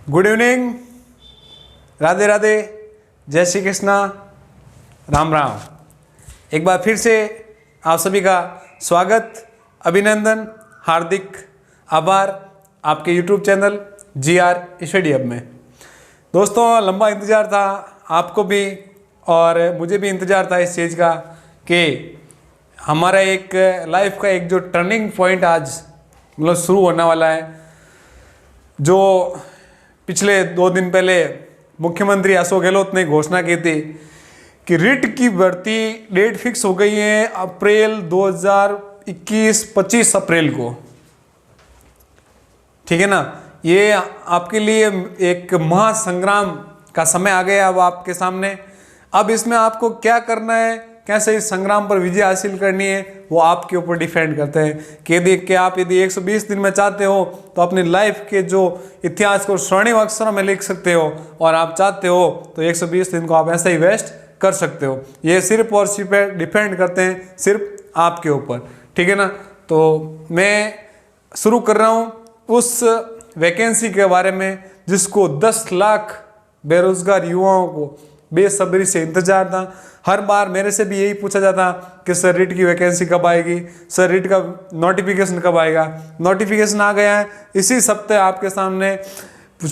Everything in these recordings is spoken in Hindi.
गुड इवनिंग, राधे राधे, जय श्री कृष्णा, राम राम। एक बार फिर से आप सभी का स्वागत, अभिनंदन, हार्दिक आभार आपके YouTube channel GR study hub में। दोस्तों, लंबा इंतज़ार था आपको भी और मुझे भी इंतज़ार था इस चीज़ का कि हमारा एक लाइफ का एक जो टर्निंग पॉइंट आज मतलब शुरू होने वाला है। जो पिछले 2 दिन पहले मुख्यमंत्री अशोक गहलोत ने घोषणा की थी कि रिट की भर्ती डेट फिक्स हो गई है अप्रैल 2021 25 अप्रैल को, ठीक है ना। ये आपके लिए एक महासंग्राम का समय आ गया अब आपके सामने। अब इसमें आपको क्या करना है, कैसे इस संग्राम पर विजय हासिल करनी है, वो आपके ऊपर डिपेंड करते हैं कि आप यदि 120 दिन में चाहते हो तो अपनी लाइफ के जो इतिहास को स्वर्णिम अक्षरों में लिख सकते हो, और आप चाहते हो तो 120 दिन को आप ऐसे ही वेस्ट कर सकते हो। ये सिर्फ और सिर्फ डिपेंड करते हैं सिर्फ आपके ऊपर, ठीक है ना। तो मैं शुरू कर रहा हूँ उस वैकेंसी के बारे में जिसको 10 लाख बेरोजगार युवाओं को बेसब्री से इंतजार था। हर बार मेरे से भी यही पूछा जाता कि सर रिट की वैकेंसी कब आएगी, सर रिट का नोटिफिकेशन कब आएगा। नोटिफिकेशन आ गया है, इसी सप्ताह आपके सामने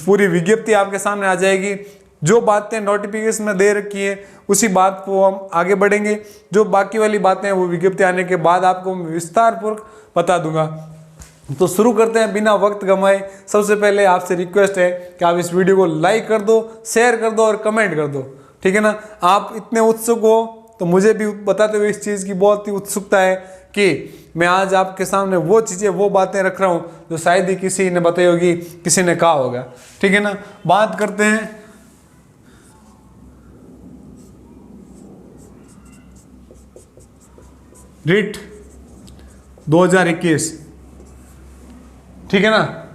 पूरी विज्ञप्ति आपके सामने आ जाएगी। जो बातें नोटिफिकेशन में दे रखी है उसी बात को हम आगे बढ़ेंगे, जो बाकी वाली बातें हैं वो विज्ञप्ति आने के बाद आपको विस्तार पूर्वक बता दूंगा। तो शुरू करते हैं बिना वक्त गंवाए। सबसे पहले आपसे रिक्वेस्ट है कि आप इस वीडियो को लाइक कर दो, शेयर कर दो और कमेंट कर दो, ठीक है ना। आप इतने उत्सुक हो तो मुझे भी बताते हुए इस चीज़ की बहुत ही उत्सुकता है कि मैं आज आपके सामने वो चीज़ें वो बातें रख रहा हूँ जो शायद ही किसी ने बताई होगी, किसी ने कहा होगा, ठीक है ना। बात करते हैं रिट 2021, ठीक है ना।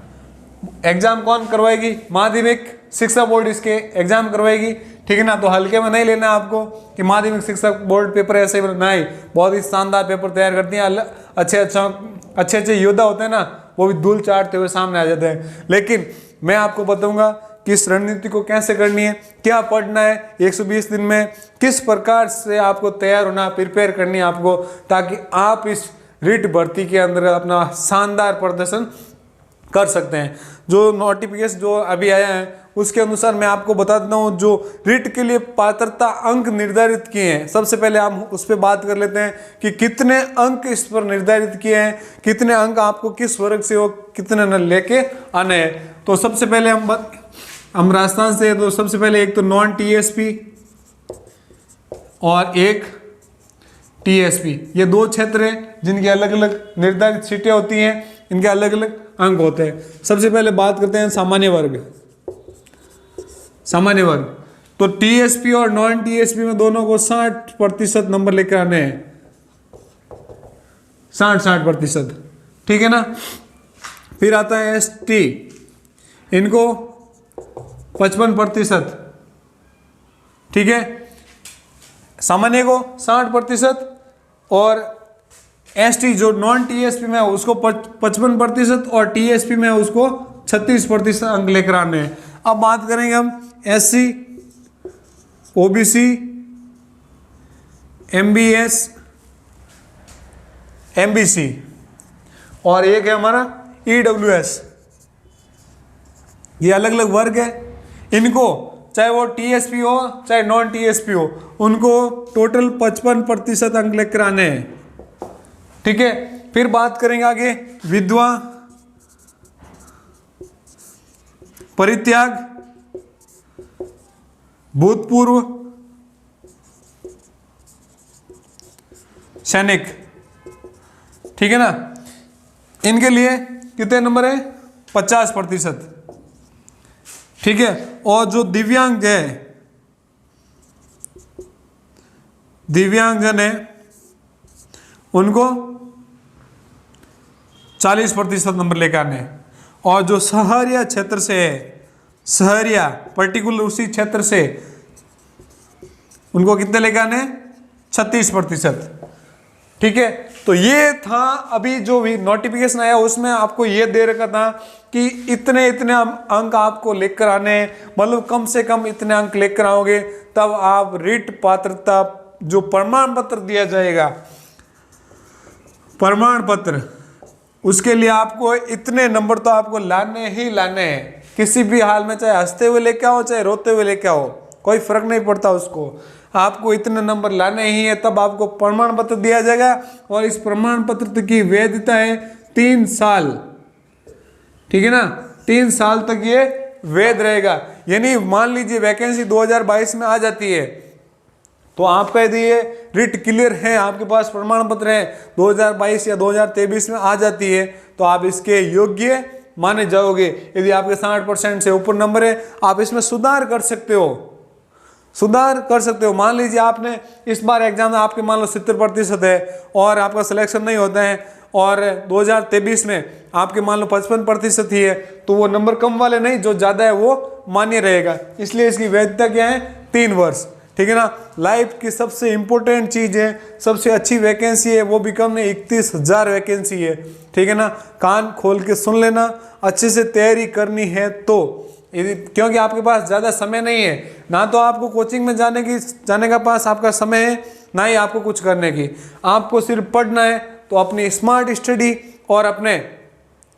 एग्जाम कौन करवाएगी? माध्यमिक शिक्षा बोर्ड इसके एग्जाम करवाएगी, ठीक है ना। तो हल्के में नहीं लेना आपको कि माध्यमिक शिक्षा बोर्ड पेपर ऐसे नहीं, बहुत ही शानदार पेपर तैयार करती हैं। अच्छे योद्धा होते हैं ना, वो भी धूल चाटते हुए सामने आ जाते हैं। लेकिन मैं आपको बताऊंगा कि इस रणनीति को कैसे करनी है, क्या पढ़ना है 120 दिन में, किस प्रकार से आपको तैयार होना, प्रिपेयर करनी है आपको, ताकि आप इस रिट भर्ती के अंदर अपना शानदार प्रदर्शन कर सकते हैं। जो नोटिफिकेशन जो अभी आया है उसके अनुसार मैं आपको बता देता हूँ जो रिट के लिए पात्रता अंक निर्धारित किए हैं। सबसे पहले हम उस पर बात कर लेते हैं कि कितने अंक इस पर निर्धारित किए हैं, कितने अंक आपको किस वर्ग से हो कितने न लेके आने हैं। तो सबसे पहले हम राजस्थान से, तो सबसे पहले एक तो नॉन TSP और एक TSP, ये 2 क्षेत्र हैं जिनकी अलग अलग निर्धारित सीटें होती हैं, इनके अलग अलग अंक होते हैं। सबसे पहले बात करते हैं सामान्य वर्ग। सामान्य वर्ग तो TSP और नॉन TSP में दोनों को 60% नंबर लेकर आने हैं, 60%, ठीक है ना। फिर आता है ST, इनको 55%, ठीक है। सामान्य को 60% और ST जो नॉन TSP में है उसको 55% और TSP में है उसको 36% अंक लेकर आने हैं। अब बात करेंगे हम SC, OBC, MBS, MBC और एक है हमारा EWS। ये अलग अलग वर्ग है। इनको चाहे वो TSP हो चाहे नॉन TSP हो, उनको टोटल 55% अंक लेकर आने हैं, ठीक है। फिर बात करेंगे आगे विधवा, परित्याग, भूतपूर्व सैनिक, ठीक है ना। इनके लिए कितने नंबर है? 50%, ठीक है। और जो दिव्यांगजन है उनको 40% नंबर लेकर आने हैं। और जो शहरिया क्षेत्र से है, शहरिया पर्टिकुलर उसी क्षेत्र से, उनको कितने लेकर आने? 36%। ठीक है, तो ये था अभी जो भी नोटिफिकेशन आया उसमें आपको ये दे रखा था कि इतने इतने अंक आपको लेकर आने हैं, मतलब कम से कम इतने अंक लेकर आओगे तब आप रिट पात्रता जो प्रमाण पत्र दिया जाएगा, प्रमाण पत्र, उसके लिए आपको इतने नंबर तो आपको लाने ही लाने हैं, किसी भी हाल में, चाहे हंसते हुए लेके आओ चाहे रोते हुए लेके आओ, कोई फर्क नहीं पड़ता उसको, आपको इतने नंबर लाने ही है तब आपको प्रमाण पत्र दिया जाएगा। और इस प्रमाण पत्र की वैधता है 3 साल, ठीक है ना, 3 साल तक ये वैध रहेगा। यानी मान लीजिए वैकेंसी 2022 में आ जाती है तो आपका यदि ये रिट क्लियर है, आपके पास प्रमाण पत्र है, 2022 या 2023 में आ जाती है तो आप इसके योग्य माने जाओगे। यदि आपके 60% से ऊपर नंबर है आप इसमें सुधार कर सकते हो, सुधार कर सकते हो। मान लीजिए आपने इस बार एग्जाम में आपके मान लो 70% है और आपका सिलेक्शन नहीं होता है और 2023 में आपके मान लो 55% ही है, तो वो नंबर कम वाले नहीं, जो ज़्यादा है वो मान्य रहेगा। इसलिए इसकी वैधता क्या है, 3 वर्ष, ठीक है ना। लाइफ की सबसे इंपॉर्टेंट चीज़ है, सबसे अच्छी वैकेंसी है, वो भी कम नहीं 31,000 वैकेंसी है, ठीक है ना। कान खोल के सुन लेना, अच्छे से तैयारी करनी है तो, यदि क्योंकि आपके पास ज़्यादा समय नहीं है, ना तो आपको कोचिंग में जाने का पास आपका समय है, ना ही आपको कुछ करने की, आपको सिर्फ पढ़ना है। तो अपनी स्मार्ट स्टडी और अपने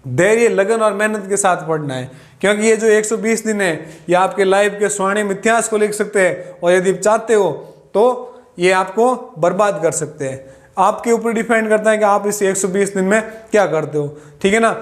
धैर्य, लगन और मेहनत के साथ पढ़ना है, क्योंकि ये जो 120 दिन है ये आपके लाइफ के स्वर्णिम इतिहास को लिख सकते हैं और यदि चाहते हो तो ये आपको बर्बाद कर सकते हैं। आपके ऊपर डिपेंड करता है कि आप इस 120 दिन में क्या करते हो, ठीक है ना।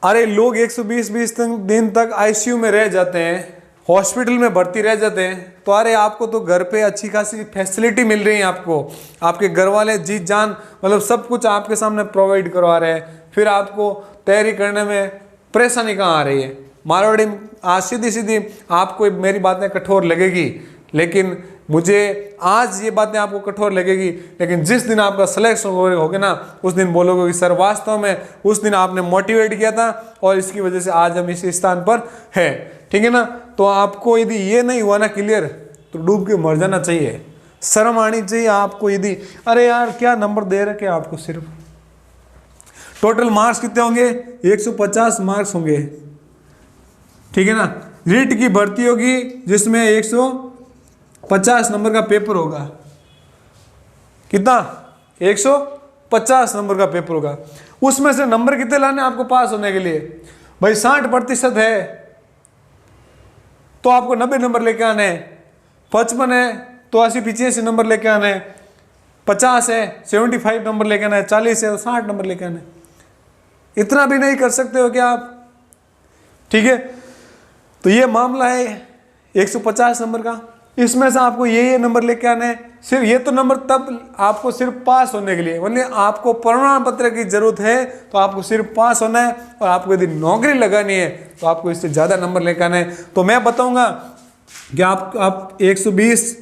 अरे लोग 120 दिन तक आईसीयू में रह जाते हैं, हॉस्पिटल में भर्ती रह जाते हैं, तो अरे आपको तो घर पे अच्छी खासी फैसिलिटी मिल रही है, आपको आपके घर वाले जी जान मतलब सब कुछ आपके सामने प्रोवाइड करवा रहे हैं, फिर आपको तैयारी करने में परेशानी कहाँ आ रही है। मारवाड़ी आज सीधी सीधी आपको मेरी बातें कठोर लगेगी, लेकिन मुझे आज ये बातें आपको कठोर लगेगी, लेकिन जिस दिन आपका सिलेक्शन होगा ना उस दिन बोलोगे कि सर वास्तव में उस दिन आपने मोटिवेट किया था और इसकी वजह से आज हम इस स्थान पर है, ठीक है ना। तो आपको यदि ये नहीं हुआ ना क्लियर तो डूब के मर जाना चाहिए, शर्म आनी चाहिए आपको। यदि अरे यार क्या नंबर दे रखे आपको, सिर्फ टोटल मार्क्स कितने होंगे, 150 मार्क्स होंगे, ठीक है ना। रीट की भर्ती होगी जिसमें 150 नंबर का पेपर होगा, कितना, 150 नंबर का पेपर होगा। उसमें से नंबर कितने लाने आपको पास होने के लिए, भाई 60% है तो आपको 90 नंबर लेके आने हैं, 55 है तो 80-85 नंबर लेके आने हैं, 50 है 75 नंबर लेके आना है, 40 है तो 60 नंबर लेके आने हैं। इतना भी नहीं कर सकते हो क्या आप, ठीक है। तो ये मामला है 150 नंबर का, इसमें से आपको ये नंबर लेके आने हैं। सिर्फ ये तो नंबर तब आपको सिर्फ पास होने के लिए, मतलब आपको प्रमाण पत्र की जरूरत है तो आपको सिर्फ पास होना है, और आपको यदि नौकरी लगानी है तो आपको इससे ज़्यादा नंबर लेकर आना है। तो मैं बताऊंगा कि आप 120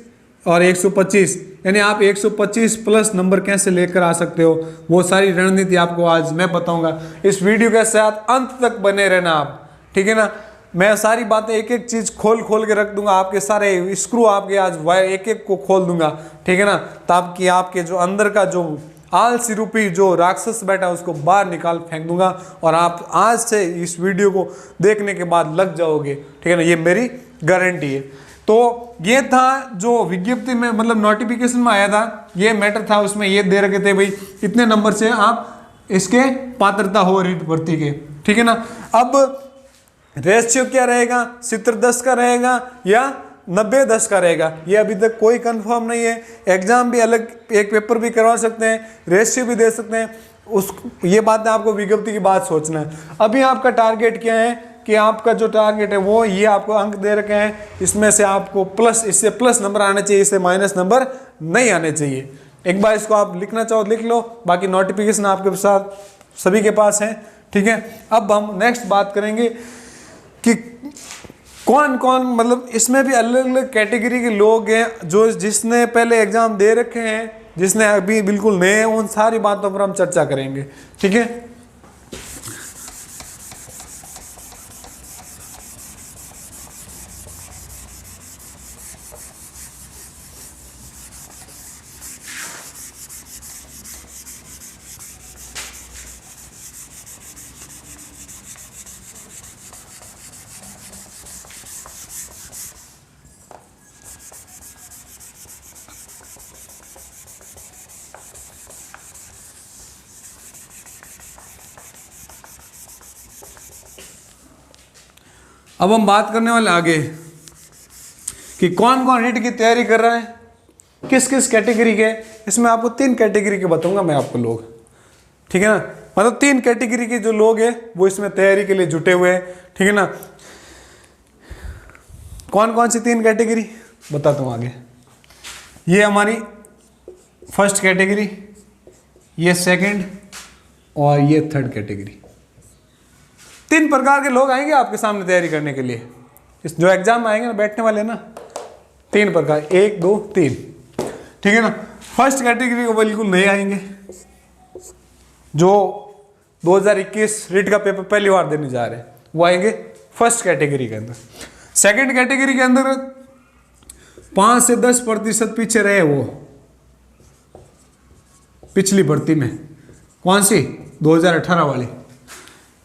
और 125 यानी आप 125 प्लस नंबर कैसे लेकर आ सकते हो, वो सारी रणनीति आपको आज मैं बताऊंगा। इस वीडियो के साथ अंत तक बने रहना आप, ठीक है ना। मैं सारी बातें एक एक चीज़ खोल के रख दूंगा, आपके सारे स्क्रू आपके आज वायर एक एक को खोल दूंगा, ठीक है ना, ताकि आपके जो अंदर का जो आलसी रूपी जो राक्षस बैठा है उसको बाहर निकाल फेंक दूंगा और आप आज से इस वीडियो को देखने के बाद लग जाओगे, ठीक है ना, ये मेरी गारंटी है। तो ये था जो विज्ञप्ति में मतलब नोटिफिकेशन में आया था, ये मैटर था, उसमें ये दे रखे थे भाई इतने नंबर से आप इसके पात्रता हो रीट भर्ती के, ठीक है ना। अब रेशियो क्या रहेगा, 70-10 का रहेगा या 90-10 का रहेगा, ये अभी तक कोई कंफर्म नहीं है। एग्जाम भी अलग एक पेपर भी करवा सकते हैं, रेशियो भी दे सकते हैं, उस ये बात है आपको विज्ञप्ति की बात सोचना है। अभी आपका टारगेट क्या है कि आपका जो टारगेट है वो ये आपको अंक दे रखे हैं, इसमें से आपको प्लस, इससे प्लस नंबर आने चाहिए, इससे माइनस नंबर नहीं आने चाहिए। एक बार इसको आप लिखना चाहो लिख लो, बाकी नोटिफिकेशन आपके साथ सभी के पास है, ठीक है। अब हम नेक्स्ट बात करेंगे कि कौन कौन मतलब इसमें भी अलग अलग कैटेगरी के लोग हैं, जो जिसने पहले एग्जाम दे रखे हैं, जिसने अभी बिल्कुल नए हैं, उन सारी बातों पर हम चर्चा करेंगे, ठीक है। अब हम बात करने वाले आगे कि कौन कौन नीट की तैयारी कर रहा है, किस किस कैटेगरी के। इसमें आपको 3 कैटेगरी के बताऊंगा मैं आपको लोग, ठीक है ना। मतलब 3 कैटेगरी के जो लोग हैं वो इसमें तैयारी के लिए जुटे हुए हैं, ठीक है ना। कौन कौन सी 3 कैटेगरी बताता हूँ आगे। ये हमारी फर्स्ट कैटेगरी, ये सेकंड और ये थर्ड कैटेगरी। 3 प्रकार के लोग आएंगे आपके सामने तैयारी करने के लिए। इस जो एग्जाम में आएंगे ना, बैठने वाले ना, 3 प्रकार, 1 2 3, ठीक है ना। फर्स्ट कैटेगरी को बिल्कुल नए आएंगे, जो 2021 रीट का पेपर पहली बार देने जा रहे हैं, वो आएंगे फर्स्ट कैटेगरी के अंदर। सेकंड कैटेगरी के अंदर 5 से 10% पीछे रहे, वो पिछली भर्ती में, कौन सी 2018 वाली,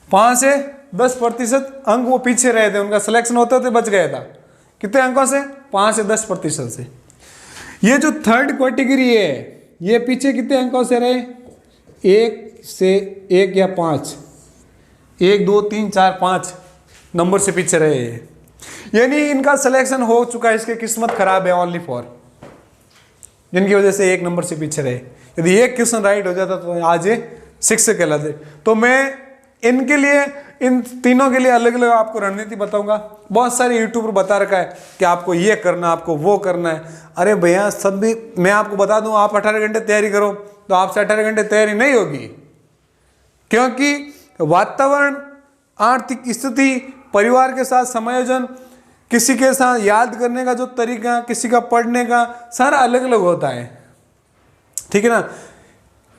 5 से 10% अंक वो पीछे रहे थे, उनका सिलेक्शन होते होते बच गया था। कितने अंकों से? 5 से 10% से। ये जो थर्ड कैटेगरी है, ये पीछे कितने अंकों से रहे? 1 से 1 या 5, 1 2 3 4 5 नंबर से पीछे रहे हैं। यानी इनका सिलेक्शन हो चुका है, इसकी किस्मत खराब है ओनली फॉर, जिनकी वजह से 1 नंबर से पीछे रहे। यदि एक क्वेश्चन राइट हो जाता तो आज ये 6 कहलाते। तो मैं इनके लिए, इन तीनों के लिए अलग अलग आपको रणनीति बताऊंगा। बहुत सारे यूट्यूबर बता रखा है कि आपको ये करना, आपको वो करना है। अरे भैया, सब भी मैं आपको बता दूं, आप 18 घंटे तैयारी करो तो आपसे 18 घंटे तैयारी नहीं होगी, क्योंकि वातावरण, आर्थिक स्थिति, परिवार के साथ समायोजन, किसी के साथ याद करने का जो तरीका, किसी का पढ़ने का, सारा अलग अलग होता है, ठीक है ना।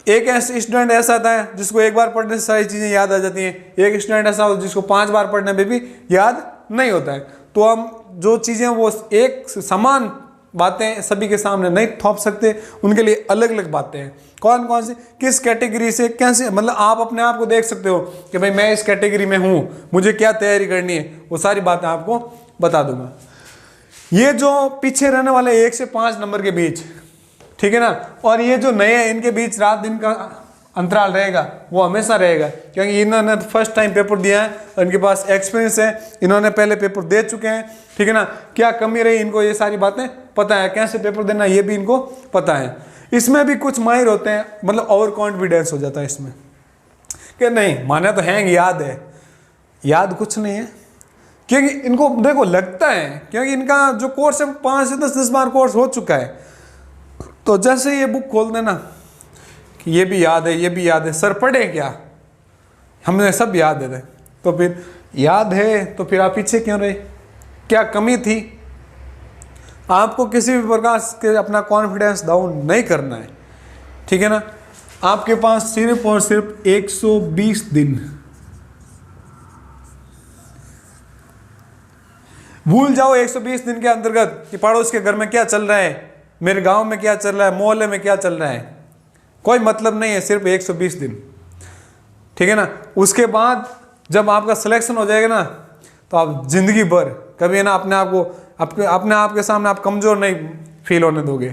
एक स्टूडेंट ऐसा आता है जिसको एक बार पढ़ने से सारी चीज़ें याद आ जाती हैं, एक स्टूडेंट ऐसा होता है जिसको 5 बार पढ़ने में भी याद नहीं होता है। तो हम जो चीज़ें वो एक समान बातें सभी के सामने नहीं थोप सकते, उनके लिए अलग अलग बातें हैं। कौन कौन सी, किस कैटेगरी से कैसे, मतलब आप अपने आप को देख सकते हो कि भाई मैं इस कैटेगरी में हूँ, मुझे क्या तैयारी करनी है, वो सारी बातें आपको बता दूंगा। ये जो पीछे रहने वाले 1 से 5 नंबर के बीच, ठीक है ना, और ये जो नए हैं इनके बीच रात दिन का अंतराल रहेगा, वो हमेशा रहेगा, क्योंकि इन्होंने फर्स्ट टाइम पेपर दिया है और इनके पास एक्सपीरियंस है, इन्होंने पहले पेपर दे चुके हैं, ठीक है ना। क्या कमी रही इनको, ये सारी बातें पता है, कैसे पेपर देना ये भी इनको पता है। इसमें भी कुछ माहिर होते हैं, मतलब ओवर कॉन्फिडेंस हो जाता है इसमें कि नहीं माने तो हैंग याद है, याद कुछ नहीं है, क्योंकि इनको देखो लगता है, क्योंकि इनका जो कोर्स है 5 से 10 बार कोर्स हो चुका है। तो जैसे ये बुक खोल देना कि ये भी याद है, ये भी याद है, सर पढ़े क्या, हमने सब याद है, तो फिर याद है तो फिर आप पीछे क्यों रहे, क्या कमी थी? आपको किसी भी प्रकार के अपना कॉन्फिडेंस डाउन नहीं करना है, ठीक है ना। आपके पास सिर्फ और सिर्फ 120 दिन, भूल जाओ 120 दिन के अंतर्गत कि पड़ोस के घर में क्या चल रहा है, मेरे गांव में क्या चल रहा है, मोहल्ले में क्या चल रहा है, कोई मतलब नहीं है, सिर्फ 120 दिन, ठीक है ना। उसके बाद जब आपका सिलेक्शन हो जाएगा ना, तो आप जिंदगी भर कभी है ना अपने आप को, अपने आप के सामने आप कमजोर नहीं फील होने दोगे,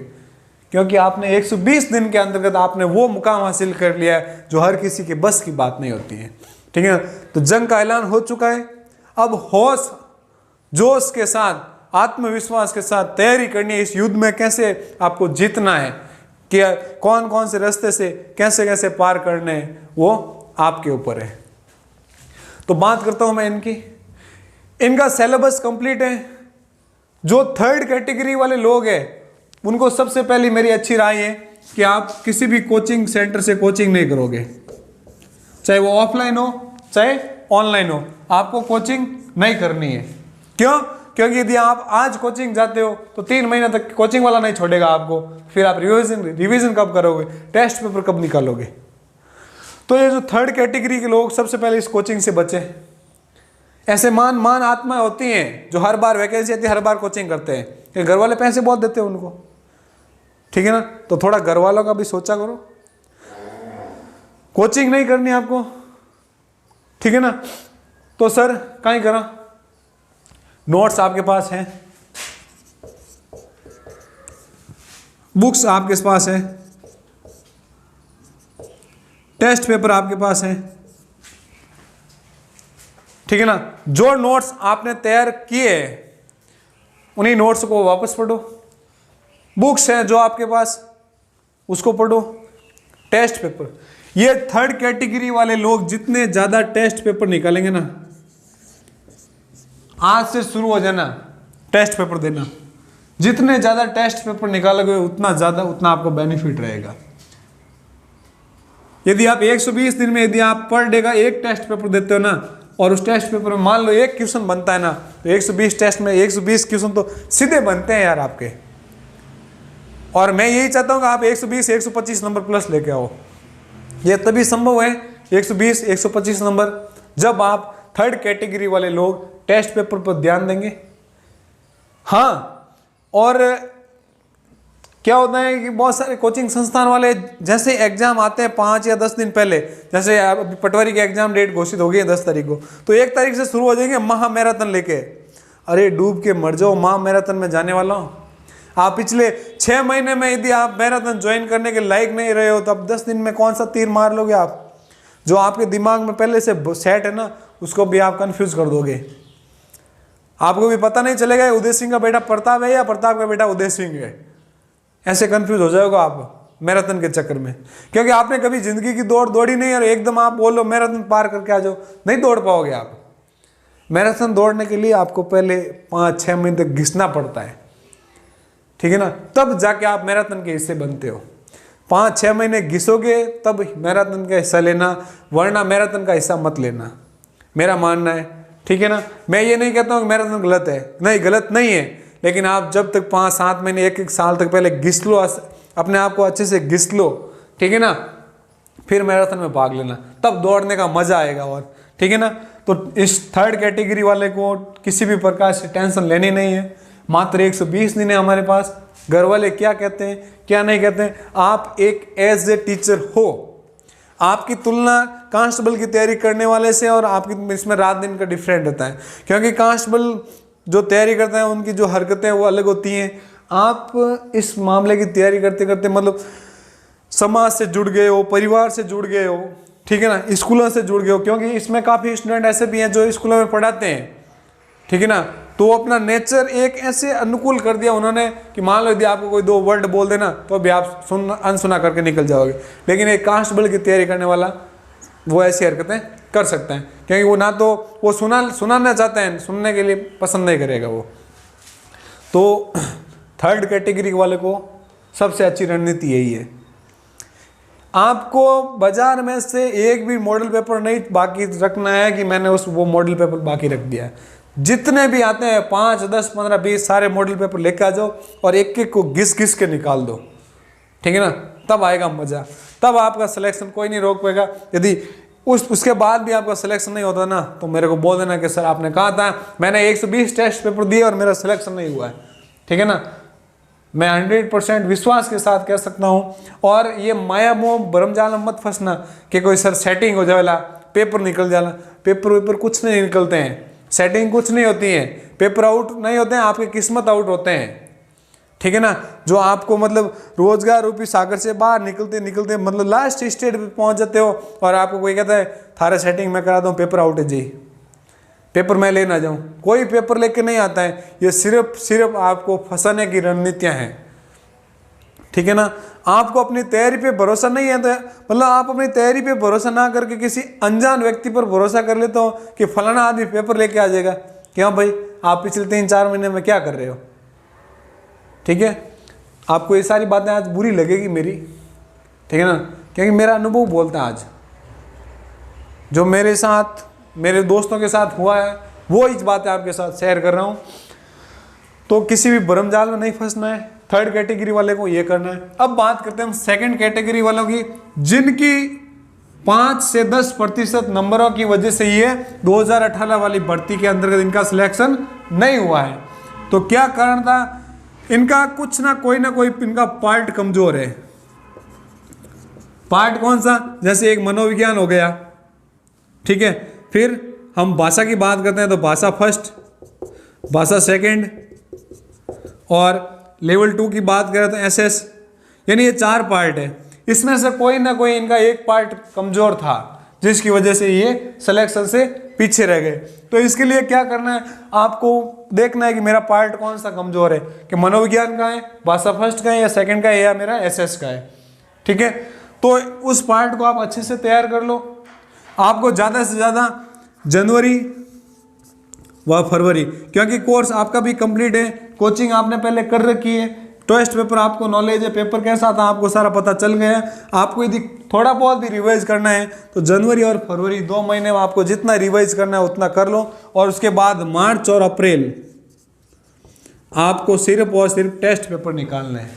क्योंकि आपने 120 दिन के अंतर्गत आपने वो मुकाम हासिल कर लिया है जो हर किसी के बस की बात नहीं होती है, ठीक है ना। तो जंग का ऐलान हो चुका है, अब होश जोश के साथ, आत्मविश्वास के साथ तैयारी करनी है। इस युद्ध में कैसे आपको जीतना है, कि कौन कौन से रास्ते से कैसे कैसे पार करने हैं, वो आपके ऊपर है। तो बात करता हूं मैं इनकी, इनका सिलेबस कंप्लीट है। जो थर्ड कैटेगरी वाले लोग हैं उनको सबसे पहले मेरी अच्छी राय है कि आप किसी भी कोचिंग सेंटर से कोचिंग नहीं करोगे, चाहे वो ऑफलाइन हो चाहे ऑनलाइन हो, आपको कोचिंग नहीं करनी है। क्यों? क्योंकि यदि आप आज कोचिंग जाते हो तो 3 महीने तक कोचिंग वाला नहीं छोड़ेगा आपको, फिर आप रिवीजन कब करोगे, टेस्ट पेपर कब निकालोगे। तो ये जो थर्ड कैटेगरी के लोग सबसे पहले इस कोचिंग से बचे। ऐसे मान आत्मा होती हैं जो हर बार वैकेंसी आती है हर बार कोचिंग करते हैं, कि घर वाले पैसे बहुत देते हैं उनको, ठीक है ना। तो थोड़ा घर वालों का भी सोचा करो, कोचिंग नहीं करनी आपको, ठीक है ना। तो सर कहीं करा, नोट्स आपके पास हैं, बुक्स आपके पास है, टेस्ट पेपर आपके पास है, ठीक है ना। जो नोट्स आपने तैयार किए उन्हीं नोट्स को वापस पढ़ो, बुक्स हैं जो आपके पास उसको पढ़ो। टेस्ट पेपर, ये थर्ड कैटेगरी वाले लोग जितने ज्यादा टेस्ट पेपर निकालेंगे ना, आज से शुरू हो जाना टेस्ट पेपर देना। जितने ज्यादा टेस्ट पेपर निकालोगे उतना आपको बेनिफिट रहेगा। यदि आप 120 दिन में यदि आप पर डे का एक टेस्ट पेपर देते हो ना, और उस टेस्ट पेपर में मान लो एक क्वेश्चन बनता है ना, तो 120 टेस्ट में 120 क्वेश्चन तो सीधे बनते हैं यार आपके। और मैं यही चाहता हूं कि आप 120 125 नंबर प्लस लेके आओ। ये तभी संभव है 120 125 नंबर जब आप थर्ड कैटेगरी वाले लोग टेस्ट पेपर पर ध्यान देंगे। हाँ, और क्या होता है कि बहुत सारे कोचिंग संस्थान वाले जैसे एग्जाम आते हैं 5 या 10 दिन पहले, जैसे अभी पटवारी की एग्जाम डेट घोषित हो गई है 10 तारीख को, तो 1 तारीख से शुरू हो जाएंगे महा मैराथन लेके। अरे डूब के मर जाओ, महा मैराथन में जाने वाला हूँ। आप पिछले 6 महीने में यदि आप मैराथन ज्वाइन करने के लायक नहीं रहे हो, तो अब 10 दिन में कौन सा तीर मार लोगे आप? जो आपके दिमाग में पहले से सेट है ना, उसको भी आप कंफ्यूज कर दोगे। आपको भी पता नहीं चलेगा उदय सिंह का बेटा प्रताप है या प्रताप का बेटा उदय सिंह है। ऐसे कंफ्यूज हो जाओगे आप मैराथन के चक्कर में, क्योंकि आपने कभी जिंदगी की दौड़ दौड़ी नहीं और एकदम आप बोलो मैराथन पार करके आ जाओ, नहीं दौड़ पाओगे आप। मैराथन दौड़ने के लिए आपको पहले 5-6 महीने तक घिसना पड़ता है, ठीक है ना, तब जाके आप मैराथन के हिस्से बनते हो। 5-6 महीने घिसोगे तब मैराथन का हिस्सा लेना, वरना मैराथन का हिस्सा मत लेना, मेरा मानना है, ठीक है ना। मैं ये नहीं कहता हूँ कि मैराथन गलत है, नहीं गलत नहीं है, लेकिन आप जब तक 5-7 महीने 1-1 साल तक पहले घिस लो, अपने आप को अच्छे से घिस लो, ठीक है ना, फिर मैराथन में भाग लेना, तब दौड़ने का मजा आएगा। और ठीक है ना, तो इस थर्ड कैटेगरी वाले को किसी भी प्रकार से टेंशन लेनी नहीं है। मात्र 120 दिन है हमारे पास। घर वाले क्या कहते हैं क्या नहीं कहते हैं, आप एक एज ए टीचर हो। आपकी तुलना कांस्टेबल की तैयारी करने वाले से और आपकी इसमें रात दिन का डिफरेंट होता है, क्योंकि कांस्टेबल जो तैयारी करते हैं उनकी जो हरकतें वो अलग होती हैं। आप इस मामले की तैयारी करते करते मतलब समाज से जुड़ गए हो, परिवार से जुड़ गए हो, ठीक है ना, स्कूलों से जुड़ गए हो, क्योंकि इसमें काफ़ी स्टूडेंट ऐसे भी हैं जो स्कूलों में पढ़ाते हैं, ठीक है ना। तो अपना नेचर एक ऐसे अनुकूल कर दिया उन्होंने कि मान लो यदि आपको कोई 2 वर्ड बोल देना तो भी आप अनसुना करके निकल जाओगे। लेकिन एक कांस्टेबल की तैयारी करने वाला वो ऐसी हरकतें कर सकते हैं, क्योंकि वो ना तो वो सुनाना चाहते हैं, सुनने के लिए पसंद नहीं करेगा वो। तो थर्ड कैटेगरी वाले को सबसे अच्छी रणनीति यही है, आपको बाजार में से एक भी मॉडल पेपर नहीं बाकी रखना है कि मैंने वो मॉडल पेपर बाकी रख दिया है। जितने भी आते हैं 5, 10, 15, 20 सारे मॉडल पेपर लेके आ जाओ और एक एक को घिस के निकाल दो, ठीक है ना, तब आएगा मजा, तब आपका सिलेक्शन कोई नहीं रोक पाएगा। यदि उसके बाद भी आपका सिलेक्शन नहीं होता ना, तो मेरे को बोल देना कि सर आपने कहा था, मैंने 120 टेस्ट पेपर दिए और मेरा सिलेक्शन नहीं हुआ है, ठीक है ना। मैं 100% विश्वास के साथ कह सकता हूँ। और ये माया मोह भरमजाल में मत फंसना कि कोई सर सेटिंग हो जाएगा, पेपर निकल जाला, पेपर कुछ नहीं निकलते हैं, सेटिंग कुछ नहीं होती है, पेपर आउट नहीं होते हैं, आपकी किस्मत आउट होते हैं, ठीक है ना। जो आपको मतलब रोजगार रूपी सागर से बाहर निकलते निकलते मतलब लास्ट स्टेज पे पहुंच जाते हो और आपको कोई कहता है थारा सेटिंग मैं करा दूं, पेपर आउट है जी, पेपर मैं ले ना जाऊं। कोई पेपर लेके नहीं आता है, ये सिर्फ आपको फंसाने की रणनीतियां हैं, ठीक है ना। आपको अपनी तैयारी पे भरोसा नहीं है तो मतलब आप अपनी तैयारी पे भरोसा ना करके किसी अनजान व्यक्ति पर भरोसा कर लेते हो कि फलाना आदमी पेपर लेके आ जाएगा। क्यों भाई, आप पिछले 3-4 महीने में क्या कर रहे हो, ठीक है। आपको ये सारी बातें आज बुरी लगेगी मेरी, ठीक है ना, क्योंकि मेरा अनुभव बोलता है आज जो मेरे साथ मेरे दोस्तों के साथ हुआ है वो इस बातें आपके साथ शेयर कर रहा हूँ। तो किसी भी भरमजाल में नहीं फंसना है, थर्ड कैटेगरी वाले को ये करना है। अब बात करते हैं हम सेकंड कैटेगरी वालों की, जिनकी 5 से 10% नंबरों की वजह से ये 2018 वाली भर्ती के अंतर्गत इनका सिलेक्शन नहीं हुआ है। तो क्या कारण था इनका? कुछ ना कोई इनका पार्ट कमजोर है। पार्ट कौन सा? जैसे एक मनोविज्ञान हो गया, ठीक है। फिर हम भाषा की बात करते हैं तो भाषा फर्स्ट, भाषा सेकंड, और लेवल 2 की बात करें तो एसएस, यानी ये 4 पार्ट है। इसमें से कोई ना कोई इनका एक पार्ट कमजोर था, जिसकी वजह से ये सिलेक्शन से पीछे रह गए। तो इसके लिए क्या करना है, आपको देखना है कि मेरा पार्ट कौन सा कमजोर है, कि मनोविज्ञान का है, भाषा फर्स्ट का है या सेकंड का है या मेरा एसएस का है। ठीक है, तो उस पार्ट को आप अच्छे से तैयार कर लो। आपको ज़्यादा से ज़्यादा जनवरी व फरवरी, क्योंकि कोर्स आपका भी कंप्लीट है, कोचिंग आपने पहले कर रखी है, टेस्ट पेपर आपको नॉलेज है, पेपर कैसा था आपको सारा पता चल गया। आपको यदि थोड़ा बहुत भी रिवाइज करना है तो जनवरी और फरवरी 2 महीने में आपको जितना रिवाइज करना है उतना कर लो। और उसके बाद मार्च और अप्रैल आपको सिर्फ और सिर्फ टेस्ट पेपर निकालना है।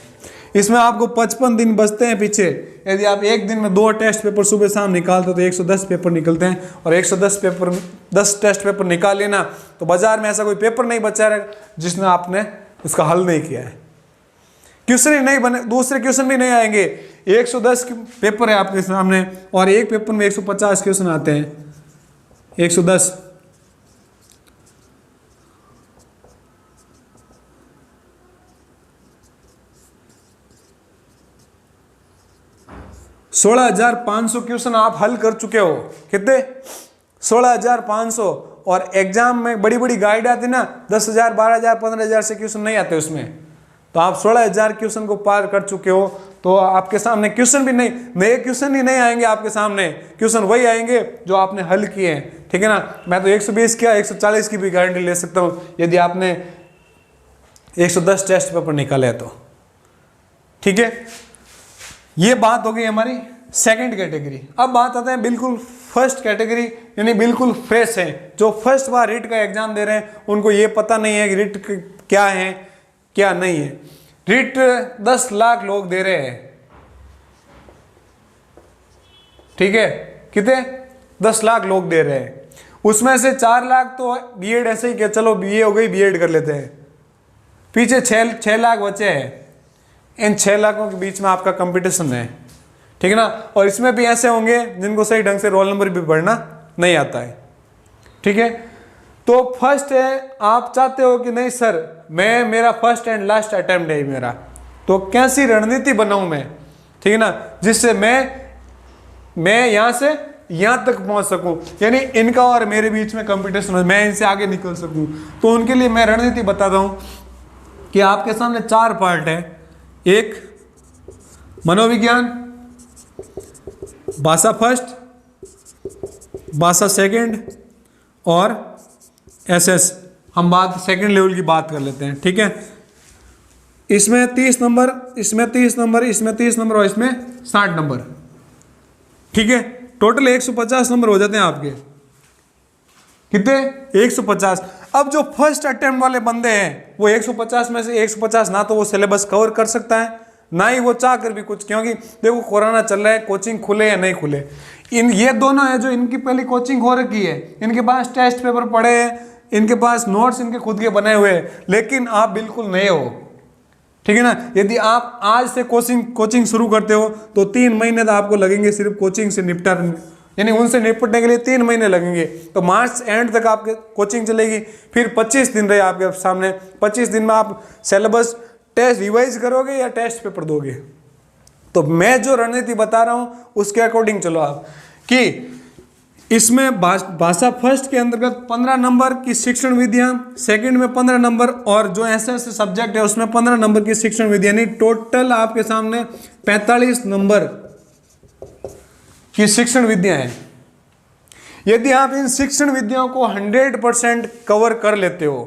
इसमें आपको 55 दिन बचते हैं पीछे। यदि आप एक दिन में 2 टेस्ट पेपर सुबह शाम निकालते हो तो 110 पेपर निकलते हैं, और 10 टेस्ट पेपर निकाल लेना तो बाजार में ऐसा कोई पेपर नहीं बचा रहेगा जिसने आपने उसका हल नहीं किया है। क्वेश्चन ही नहीं बने, दूसरे क्वेश्चन भी नहीं आएंगे। 110 पेपर है आपके सामने और एक पेपर में 150 क्वेश्चन आते हैं। 110 16,500 क्वेश्चन आप हल कर चुके हो। कितने? 16,500। और एग्जाम में बड़ी बड़ी गाइड आती ना 10,000, 12,000, 15,000 से क्वेश्चन नहीं आते उसमें, तो आप 16,000 क्वेश्चन को पार कर चुके हो। तो आपके सामने क्वेश्चन भी नहीं, नए क्वेश्चन ही नहीं आएंगे आपके सामने, क्वेश्चन वही आएंगे जो आपने हल किए हैं। ठीक है ना, मैं तो 120 किया, 140 की भी गारंटी ले सकता हूँ यदि आपने 110 टेस्ट पेपर निकाले तो। ठीक है, ये बात हो गई हमारी सेकंड कैटेगरी। अब बात आते हैं बिल्कुल फर्स्ट कैटेगरी, यानी बिल्कुल फ्रेश है, जो फर्स्ट बार रीट का एग्जाम दे रहे हैं, उनको ये पता नहीं है कि रीट क्या है क्या नहीं है। रीट 10 लाख लोग दे रहे हैं। ठीक है, कितने? 10 लाख लोग दे रहे हैं, उसमें से 4 लाख तो बीएड ऐसे ही, क्या चलो बीए हो गई बीएड कर लेते हैं, पीछे 6 लाख बचे हैं। इन 6 लाखों के बीच में आपका कंपटीशन है। ठीक है ना, और इसमें भी ऐसे होंगे जिनको सही ढंग से रोल नंबर भी पढ़ना नहीं आता है। ठीक है, तो फर्स्ट है, आप चाहते हो कि नहीं सर मैं, मेरा फर्स्ट एंड लास्ट अटेम्प्ट है मेरा, तो कैसी रणनीति बनाऊं मैं, ठीक है ना, जिससे मैं यहां से यहां तक पहुंच सकूं, यानी इनका और मेरे बीच में कंपटीशन हो, मैं इनसे आगे निकल सकूं। तो उनके लिए मैं रणनीति बताता हूं कि आपके सामने 4 पार्ट है। एक मनोविज्ञान, भाषा फर्स्ट, भाषा सेकंड और एसएस। हम बात सेकंड लेवल की बात कर लेते हैं। ठीक है, इसमें 30 नंबर, इसमें 30 नंबर, इसमें 30 नंबर और इसमें 60 नंबर। ठीक है, टोटल 150 नंबर हो जाते हैं आपके। कितने? 150। अब जो फर्स्ट अटेम्प्ट वाले बंदे हैं वो 150 में से 150 ना तो वो सिलेबस कवर कर सकता है, ना ही वो चाह कर भी कुछ, क्योंकि देखो कोरोना चल रहा है, कोचिंग खुले या नहीं खुले, ये दोनों है जो इनकी पहली कोचिंग हो रखी है, इनके पास टेस्ट पेपर पड़े हैं, इनके पास नोट्स इनके खुद के बने हुए हैं, लेकिन आप बिल्कुल नए हो। ठीक है ना, यदि आप आज से कोचिंग शुरू करते हो तो 3 महीने तो आपको लगेंगे सिर्फ कोचिंग से यानी उनसे निपटने के लिए 3 महीने लगेंगे। तो मार्च एंड तक आपके कोचिंग चलेगी, फिर 25 दिन रहे आपके सामने। 25 दिन में आप सिलेबस टेस्ट रिवाइज करोगे या टेस्ट पेपर दोगे। तो मैं जो रणनीति बता रहा हूं उसके अकॉर्डिंग चलो आप, कि इसमें भाषा फर्स्ट के अंतर्गत 15 नंबर की शिक्षण विधियां, सेकंड में 15 नंबर, और जो ऐसे सब्जेक्ट है उसमें 15 नंबर की शिक्षण विधियां, यानी टोटल आपके सामने 45 नंबर की शिक्षण विधियां हैं। यदि आप इन शिक्षण विधियों को 100% कवर कर लेते हो,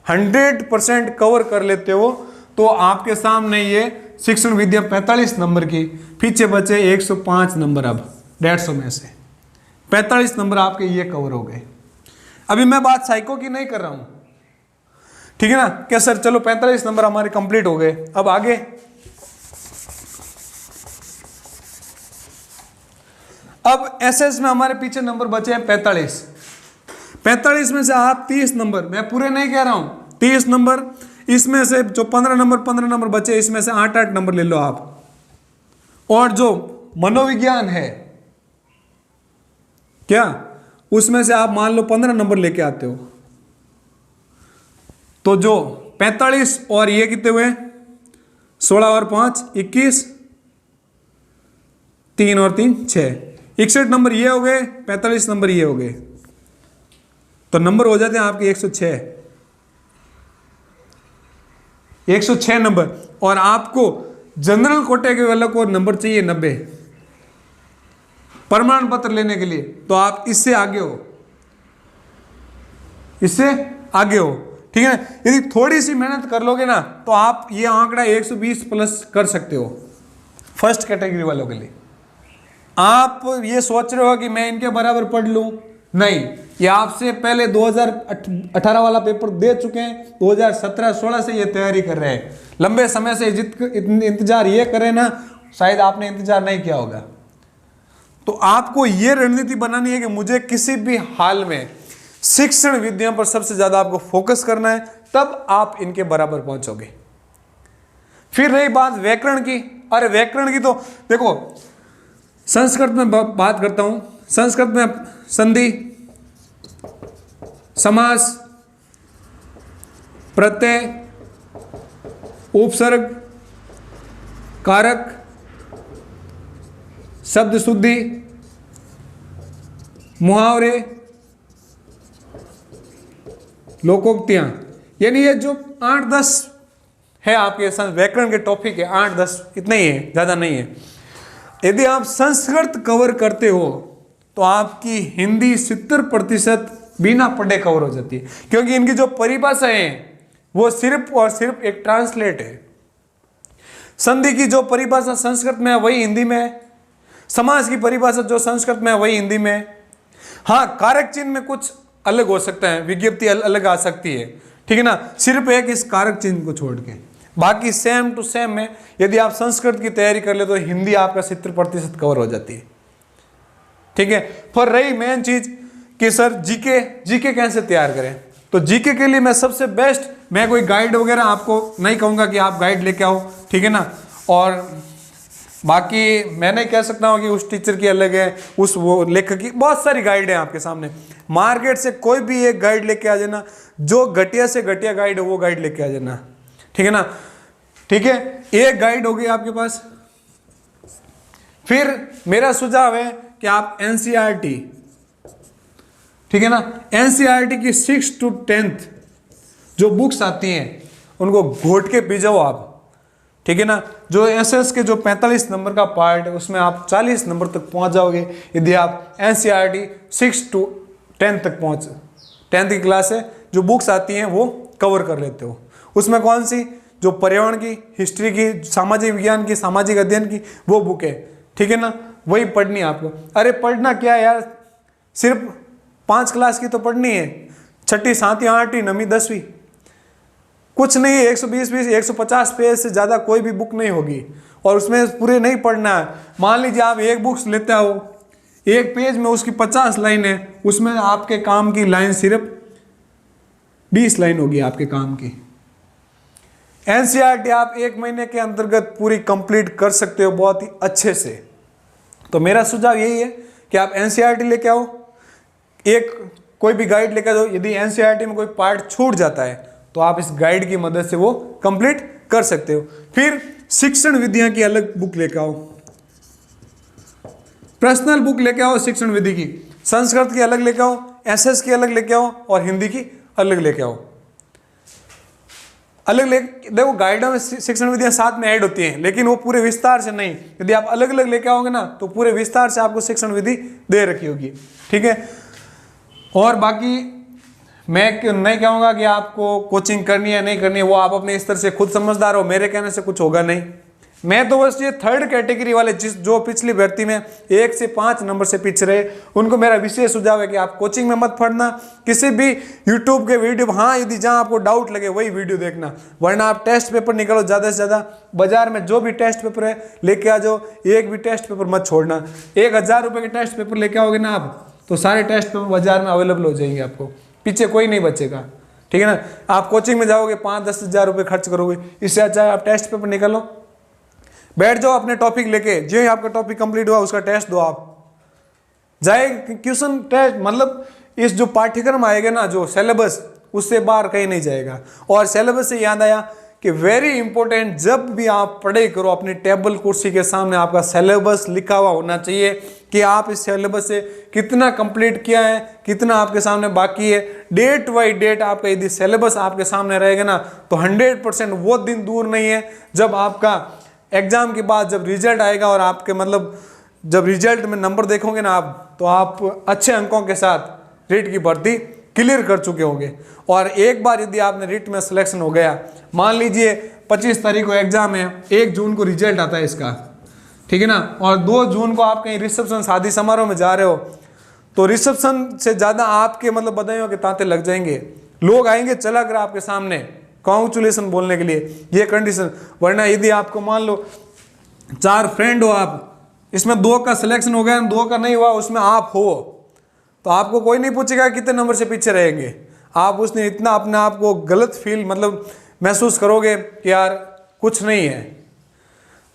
100% कवर कर लेते हो, तो आपके सामने ये शिक्षण विद्या 45 नंबर की, पीछे बचे 105 नंबर। अब 150 में से 45 नंबर आपके ये कवर हो गए। अभी मैं बात साइको की नहीं कर रहा हूं, ठीक है ना, क्या सर चलो 45 नंबर हमारे कंप्लीट हो गए। अब आगे अब एसएस में हमारे पीछे नंबर बचे हैं 45। 45 में से आप 30 नंबर, मैं पूरे नहीं कह रहा हूं, 30 नंबर, इसमें से जो 15 नंबर बचे इसमें से 8-8 नंबर ले लो आप। और जो मनोविज्ञान है क्या, उसमें से आप मान लो 15 नंबर लेके आते हो, तो जो 45 और ये कितने हुए, 16 और 5 21, 3 और 3 6, 61 नंबर ये हो गए, 45 नंबर ये हो गए, तो नंबर हो जाते हैं आपके 106, 106 नंबर। और आपको जनरल कोटे के वालों को नंबर चाहिए 90 प्रमाण पत्र लेने के लिए, तो आप इससे आगे हो, इससे आगे हो, ठीक है। यदि थोड़ी सी मेहनत कर लोगे ना तो आप ये आंकड़ा 120 प्लस कर सकते हो फर्स्ट कैटेगरी वालों के लिए। आप ये सोच रहे हो कि मैं इनके बराबर पढ़ लूं, नहीं, ये आपसे पहले 2018 वाला पेपर दे चुके हैं, 2017-16 से ये तैयारी कर रहे हैं, लंबे समय से इंतजार ये करें ना, शायद आपने इंतजार नहीं किया होगा। तो आपको ये रणनीति बनानी है कि मुझे किसी भी हाल में शिक्षण विधियों पर सबसे ज्यादा आपको फोकस करना है, तब आप इनके बराबर पहुंचोगे। फिर रही बात व्याकरण की, अरे व्याकरण की तो देखो, संस्कृत में बात करता हूं, संस्कृत में संधि, समास, प्रत्यय, उपसर्ग, कारक, शब्द शुद्धि, मुहावरे, लोकोक्तियां, यानी ये जो 8-10 है आपके व्याकरण के टॉपिक है, 8-10 इतना ही है, ज्यादा नहीं है। यदि आप संस्कृत कवर करते हो तो आपकी हिंदी 70% बिना पढ़े कवर हो जाती है, क्योंकि इनकी जो परिभाषाएं हैं वो सिर्फ और सिर्फ एक ट्रांसलेट है। संधि की जो परिभाषा संस्कृत में है वही हिंदी में है, समास की परिभाषा जो संस्कृत में है वही हिंदी में है। हाँ, कारक चिन्ह में कुछ अलग हो सकता है, विज्ञप्ति अलग आ सकती है, ठीक है ना, सिर्फ एक इस कारक चिन्ह को छोड़ के, बाकी सेम टू सेम में यदि आप संस्कृत की तैयारी कर ले तो हिंदी आपका 70% कवर हो जाती है, ठीक है। पर रही मेन चीज कि सर जीके कैसे तैयार करें, तो जीके के लिए मैं सबसे बेस्ट, मैं कोई गाइड वगैरह आपको नहीं कहूंगा कि आप गाइड लेके आओ, ठीक है ना, और बाकी मैं नहीं कह सकता हूँ कि उस टीचर की अलग है, उस वो लेखक की, बहुत सारी गाइड है आपके सामने, मार्केट से कोई भी एक गाइड लेके आ जाना, जो घटिया से घटिया गाइड है वो गाइड लेके आ जाना, ठीक है ना, ठीक है। एक गाइड होगी आपके पास। फिर मेरा सुझाव है कि आप एनसीईआरटी, ठीक है ना, एनसीईआरटी की 6 to 10th जो बुक्स आती हैं उनको घोट के पी जाओ आप, ठीक है ना। जो एसएस के जो 45 नंबर का पार्ट है उसमें आप 40 नंबर तक पहुंच जाओगे यदि आप एनसीईआरटी 6 to 10 तक 10th की क्लास है जो बुक्स आती हैं वो कवर कर लेते हो। उसमें कौन सी, जो पर्यावरण की, हिस्ट्री की, सामाजिक विज्ञान की, सामाजिक अध्ययन की वो बुक है, ठीक है ना, वही पढ़नी है आपको। अरे पढ़ना क्या है यार, सिर्फ 5 क्लास की तो पढ़नी है, 6ठी 7वीं 8वीं 9वीं 10वीं, कुछ नहीं है, 120-150 पेज से ज़्यादा कोई भी बुक नहीं होगी, और उसमें पूरे नहीं पढ़ना है। मान लीजिए आप एक बुक्स लेते हो, एक पेज में उसकी 50 लाइन है, उसमें आपके काम की लाइन सिर्फ 20 लाइन होगी आपके काम की। एनसीईआरटी आप 1 महीने के अंतर्गत पूरी कंप्लीट कर सकते हो बहुत ही अच्छे से। तो मेरा सुझाव यही है कि आप एनसीईआरटी लेके आओ, एक कोई भी गाइड लेकर आओ, यदि एनसीईआरटी में कोई पार्ट छूट जाता है तो आप इस गाइड की मदद से वो कंप्लीट कर सकते हो। फिर शिक्षण विधियां की अलग बुक लेके आओ, पर्सनल बुक लेके आओ शिक्षण विधि की, संस्कृत की अलग लेके आओ, एसएस की अलग लेके आओ और हिंदी की अलग लेके आओ। अलग देखो गाइडों में शिक्षण विधियां साथ में ऐड होती हैं, लेकिन वो पूरे विस्तार से नहीं। यदि आप अलग अलग लेके आओगे ना तो पूरे विस्तार से आपको शिक्षण विधि दे रखी होगी, ठीक है। और बाकी मैं नहीं कहूँगा कि आपको कोचिंग करनी है नहीं करनी है, वो आप अपने स्तर से खुद समझदार हो, मेरे कहने से कुछ होगा नहीं। मैं तो बस ये 3rd कैटेगरी वाले जो पिछली भर्ती में 1 से 5 नंबर से पीछे रहे, उनको मेरा विशेष सुझाव है कि आप कोचिंग में मत पढ़ना, किसी भी यूट्यूब के वीडियो, हाँ यदि जहाँ आपको डाउट लगे वही वीडियो देखना, वरना आप टेस्ट पेपर निकालो ज़्यादा से ज़्यादा, बाजार में जो भी टेस्ट पेपर है लेके आ जाओ, एक भी टेस्ट पेपर मत छोड़ना। 1000 रुपये के टेस्ट पेपर लेके आओगे ना आप तो सारे टेस्ट पेपर बाजार में अवेलेबल हो जाएंगे, आपको पीछे कोई नहीं बचेगा, ठीक है ना। आप कोचिंग में जाओगे 5-10 हज़ार रुपये खर्च करोगे, इससे अच्छा आप टेस्ट पेपर निकालो, बैठ जाओ अपने टॉपिक लेके, जो ही आपका टॉपिक कंप्लीट हुआ उसका टेस्ट दो, आप जाए क्वेश्चन टेस्ट, मतलब इस जो पाठ्यक्रम आएगा ना, जो सिलेबस, उससे बाहर कहीं नहीं जाएगा। और सिलेबस से याद आया कि वेरी इंपॉर्टेंट, जब भी आप पढ़ाई करो अपनी टेबल कुर्सी के सामने आपका सिलेबस लिखा हुआ होना चाहिए कि आप इस सिलेबस से कितना कंप्लीट किया है, कितना आपके सामने बाकी है। डेट बाई डेट आपका यदि सिलेबस आपके सामने रहेगा ना तो 100% वो दिन दूर नहीं है जब आपका एग्जाम के बाद जब रिजल्ट आएगा और आपके मतलब जब रिजल्ट में नंबर देखोगे ना आप, तो आप अच्छे अंकों के साथ रीट की भर्ती क्लियर कर चुके होंगे। और एक बार यदि आपने रीट में सिलेक्शन हो गया, मान लीजिए 25 तारीख को एग्जाम है, 1 जून को रिजल्ट आता है इसका, ठीक है ना, और 2 जून को आप कहीं रिसेप्शन शादी समारोह में जा रहे हो, तो रिसेप्शन से ज़्यादा आपके मतलब बधाइयों के तांते लग जाएंगे, लोग आएंगे चला कर आपके सामने कॉन्ग्रेचुलेसन बोलने के लिए, ये कंडीशन। वरना यदि आपको मान लो 4 फ्रेंड हो आप, इसमें 2 का सिलेक्शन हो गया, 2 का नहीं हुआ, उसमें आप हो, तो आपको कोई नहीं पूछेगा कितने नंबर से पीछे रहेंगे। आप उसने इतना अपने आप को गलत फील मतलब महसूस करोगे कि यार कुछ नहीं है।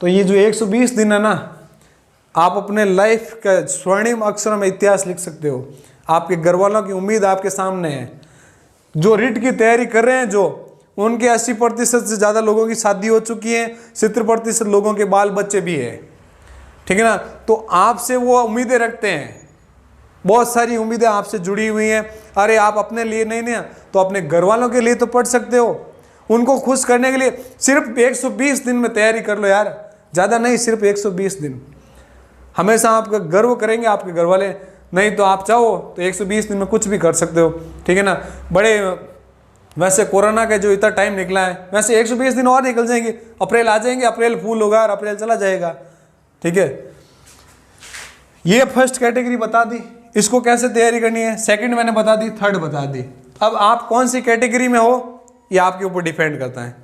तो ये जो 120 दिन है ना, आप अपने लाइफ का स्वर्णिम अक्षरों में इतिहास लिख सकते हो। आपके घर वालों की उम्मीद आपके सामने है, जो रीट की तैयारी कर रहे हैं, जो उनके 80% से ज़्यादा लोगों की शादी हो चुकी है, 70% लोगों के बाल बच्चे भी है, ठीक है ना। तो आपसे वो उम्मीदें रखते हैं, बहुत सारी उम्मीदें आपसे जुड़ी हुई हैं। अरे आप अपने लिए नहीं तो अपने घर वालों के लिए तो पढ़ सकते हो, उनको खुश करने के लिए सिर्फ 120 दिन में तैयारी कर लो यार, ज़्यादा नहीं, सिर्फ 120 दिन। हमेशा आपका गर्व करेंगे आपके घर वाले, नहीं तो आप चाहो तो 120 दिन में कुछ भी कर सकते हो, ठीक है ना। बड़े वैसे कोरोना का जो इतना टाइम निकला है, वैसे 120 दिन और निकल जाएंगे, अप्रैल आ जाएंगे, अप्रैल फूल होगा और अप्रैल चला जाएगा, ठीक है। ये फर्स्ट कैटेगरी बता दी, इसको कैसे तैयारी करनी है, सेकंड मैंने बता दी, थर्ड बता दी। अब आप कौन सी कैटेगरी में हो ये आपके ऊपर डिपेंड करता है।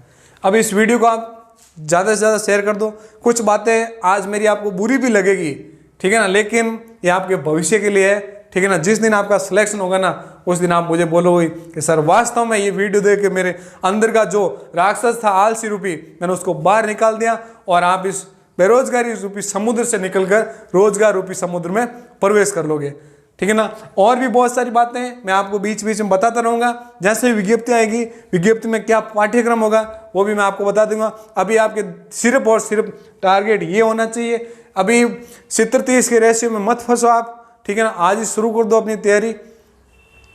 अब इस वीडियो को आप ज़्यादा से ज़्यादा शेयर कर दो। कुछ बातें आज मेरी आपको बुरी भी लगेगी, ठीक है ना, लेकिन ये आपके भविष्य के लिए है, ठीक है ना। जिस दिन आपका सिलेक्शन होगा ना, उस दिन आप मुझे बोलोगे कि सर वास्तव में ये वीडियो देख के मेरे अंदर का जो राक्षस था आलसी रूपी, मैंने उसको बाहर निकाल दिया और आप इस बेरोजगारी रूपी समुद्र से निकलकर रोजगार रूपी समुद्र में प्रवेश कर लोगे, ठीक है ना। और भी बहुत सारी बातें मैं आपको बीच बीच में बताता रहूँगा। जैसे विज्ञप्ति आएगी, विज्ञप्ति में क्या पाठ्यक्रम होगा वो भी मैं आपको बता दूंगा। अभी आपके सिर्फ और सिर्फ टारगेट ये होना चाहिए, अभी 70-30 के रेशियो में मत फंसो आप, ठीक है ना। आज ही शुरू कर दो अपनी तैयारी।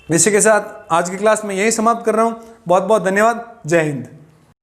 इसी के साथ आज की क्लास में यही समाप्त कर रहा हूँ। बहुत बहुत धन्यवाद। जय हिंद।